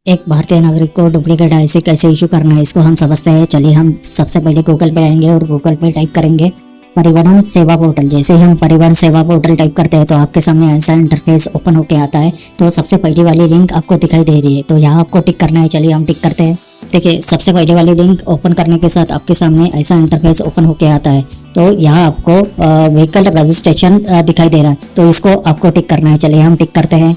एक भारतीय नागरिक को डुप्लीकेट आईसी कैसे इशू करना है इसको हम समझते हैं। चलिए हम सबसे पहले गूगल पे आएंगे और गूगल पे टाइप करेंगे परिवहन सेवा पोर्टल। जैसे ही हम परिवहन सेवा पोर्टल टाइप करते हैं तो आपके सामने ऐसा इंटरफेस ओपन होके आता है। तो सबसे पहली वाली लिंक आपको दिखाई दे रही है, तो यहाँ आपको टिक करना है। चलिए हम टिक करते हैं। देखिए सबसे पहले वाली लिंक ओपन करने के साथ आपके सामने ऐसा इंटरफेस ओपन होके आता है। तो यहाँ आपको व्हीकल रजिस्ट्रेशन दिखाई दे रहा है, तो इसको आपको टिक करना है। चलिए हम टिक करते हैं।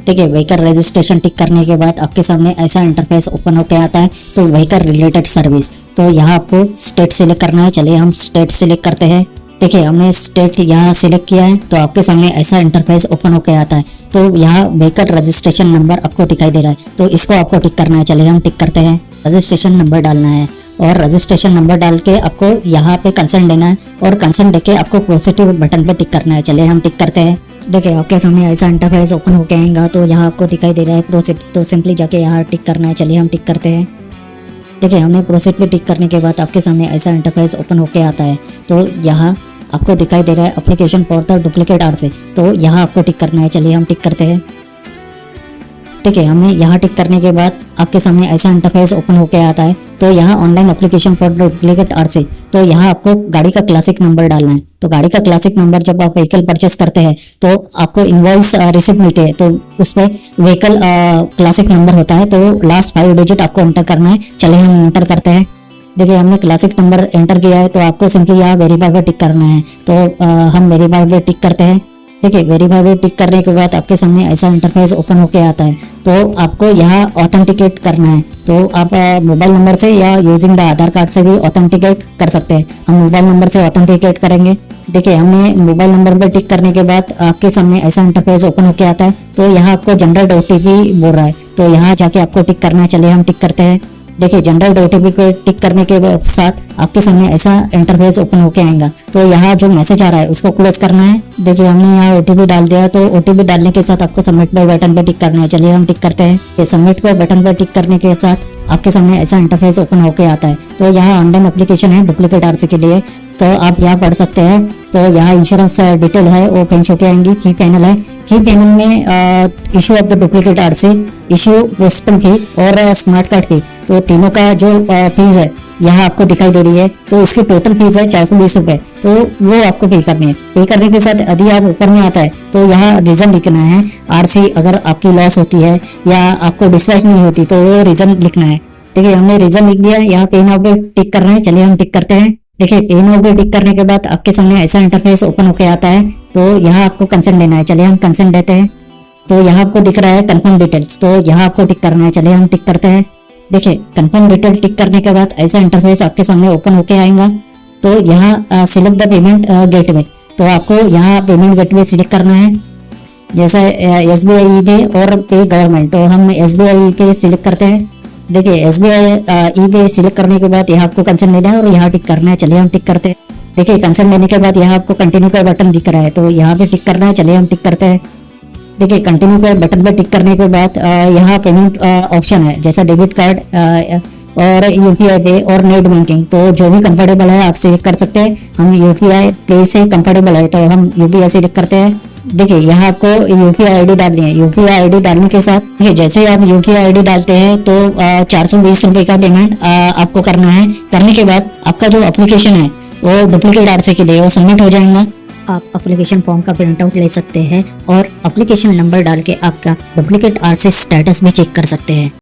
ठीक है, व्हीकल रजिस्ट्रेशन टिक करने के बाद आपके सामने ऐसा इंटरफेस ओपन होकर आता है। तो व्हीकल रिलेटेड सर्विस, तो यहाँ आपको स्टेट सिलेक्ट करना है। चलिए हम स्टेट सिलेक्ट करते हैं। देखिए हमने स्टेट यहाँ सिलेक्ट किया है, तो आपके सामने ऐसा इंटरफेस ओपन होकर आता है। तो यहाँ व्हीकल रजिस्ट्रेशन नंबर आपको दिखाई दे रहा है, तो इसको आपको टिक करना है। चलिए हम टिक करते हैं। रजिस्ट्रेशन नंबर डालना है और रजिस्ट्रेशन नंबर डाल के आपको यहाँ पे कंसर्न देना है और कंसर्न देके आपको पॉजिटिव बटन पे टिक करना है। चलिए हम टिक करते हैं। देखिए आपके सामने ऐसा इंटरफेस ओपन होके आएगा, तो यहाँ आपको दिखाई दे रहा है प्रोसीड, तो सिंपली जाके यहाँ टिक करना है। चलिए हम टिक करते हैं। देखिए हमने प्रोसीड पे टिक करने के बाद आपके सामने ऐसा इंटरफेस ओपन होके आता है। तो यहाँ आपको दिखाई दे रहा है application for the duplicate RC, तो यहाँ आपको टिक करना है। चलिए हम टिक करते हैं। देखिए हमने यहाँ टिक करने के बाद आपके सामने ऐसा इंटरफेस ओपन होके आता है। तो यहाँ online application for duplicate RC, तो यहाँ आपको गाड़ी का क्लासिक नंबर डालना है। तो गाड़ी का क्लासिक नंबर जब आप व्हीकल परचेस करते हैं तो आपको इनवॉइस रिसिप्ट मिलती है, तो उसमें व्हीकल क्लासिक नंबर होता है। तो लास्ट 5 डिजिट आपको एंटर करना है। चलिए हम एंटर करते हैं। देखिए हमने क्लासिक नंबर एंटर किया है, तो आपको सिंपली यहाँ वेरीफाई पे टिक करना है। तो हम वेरीफाई पे टिक करते हैं। देखिए वेरीफाई पे टिक करने के बाद आपके सामने ऐसा इंटरफेस ओपन होके आता है। तो आपको यहाँ ऑथेंटिकेट करना है। तो आप मोबाइल नंबर से या यूजिंग द आधार कार्ड से भी ऑथेंटिकेट कर सकते हैं। हम मोबाइल नंबर से ऑथेंटिकेट करेंगे। देखिए हमने मोबाइल नंबर पर टिक करने के बाद आपके सामने ऐसा इंटरफेस ओपन होके आता है। तो यहाँ आपको जनरेट ओटीपी बोल रहा है, तो यहाँ जाके आपको टिक करना है। चलिए हम टिक करते हैं। देखिए जनरेट ओटीपी को टिक करने के साथ आपके सामने ऐसा इंटरफेस ओपन होके आएगा। तो यहाँ जो मैसेज आ रहा है उसको क्लोज करना है। देखिए हमने यहाँ ओटीपी डाल दिया, तो ओटीपी डालने के साथ आपको सबमिट पे बटन पे टिक करना है। चलिए हम टिक करते हैं। सबमिट पे बटन पे टिक करने के साथ आपके सामने ऐसा इंटरफेस ओपन होके आता है। तो यहाँ ऑनलाइन एप्लीकेशन है डुप्लीकेट आरसी के लिए, तो आप यहाँ पढ़ सकते हैं। तो यहाँ इंश्योरेंस डिटेल है वो पेंच होके आएंगी। फी पैनल है, फी पैनल में issue of the duplicate RC, issue postal fee और स्मार्ट कार्ड फी, तो तीनों का जो फीस है यहाँ आपको दिखाई दे रही है। तो इसकी टोटल फीस है 420 रुपए, तो वो आपको पे करनी है। पे करने के साथ यदि आप ऊपर में आता है तो यहाँ रीजन लिखना है। आरसी अगर आपकी लॉस होती है या आपको डिस्पैच नहीं होती तो वो रीजन लिखना है। देखिए हमने रीजन लिख दिया। यहाँ पे नाउ पे टिक करना है। चलिए हम टिक करते हैं। देखिए पे नाउ पे टिक करने के बाद आपके सामने ऐसा इंटरफेस ओपन होकर आता है। तो यहाँ आपको कंसेंट देना है। चलिए हम कंसेंट देते हैं। तो यहाँ आपको दिख रहा है कंफर्म डिटेल्स, तो यहाँ आपको टिक करना है। चलिए हम टिक करते हैं। देखिए कंफर्म डिटेल टिक करने के बाद ऐसा इंटरफेस आपके सामने ओपन होके आएगा। तो यहाँ सिलेक्ट द पेमेंट गेटवे, तो आपको यहाँ पेमेंट गेटवे सिलेक्ट करना है। जैसे SBI पे और पे गवर्नमेंट, तो हम SBI पे सिलेक्ट करते हैं। देखिए SBI पे सिलेक्ट करने के बाद यहाँ आपको कंसर्न देना है और यहाँ टिक करना है। चलिए हम टिक करते हैं। देखिए कंसर्न देने के बाद यहाँ आपको कंटिन्यू का बटन दिख रहा है, तो यहाँ पे टिक करना है। चलिए हम टिक करते हैं। देखिए कंटिन्यू के बटन पे टिक करने के बाद यहाँ पेमेंट ऑप्शन है, जैसा डेबिट कार्ड और UPI पे और नेट बैंकिंग, तो जो भी कंफर्टेबल है आप सिलेक्ट कर सकते हैं। हम UPI पे से कंफर्टेबल है तो हम UPI सिलेक्ट करते हैं। देखिए यहाँ आपको UPI ID डालनी है। UPI ID डालने के साथ देखिए जैसे ही आप UPI ID डालते हैं तो 420 रुपए का पेमेंट आपको करना है। करने के बाद आपका जो एप्लीकेशन है वो डुप्लीकेट आरसी के लिए वो सबमिट हो जाएगा। आप एप्लीकेशन फॉर्म का प्रिंट आउट ले सकते हैं और एप्लीकेशन नंबर डाल के आपका डुप्लीकेट आरसी स्टेटस भी चेक कर सकते हैं।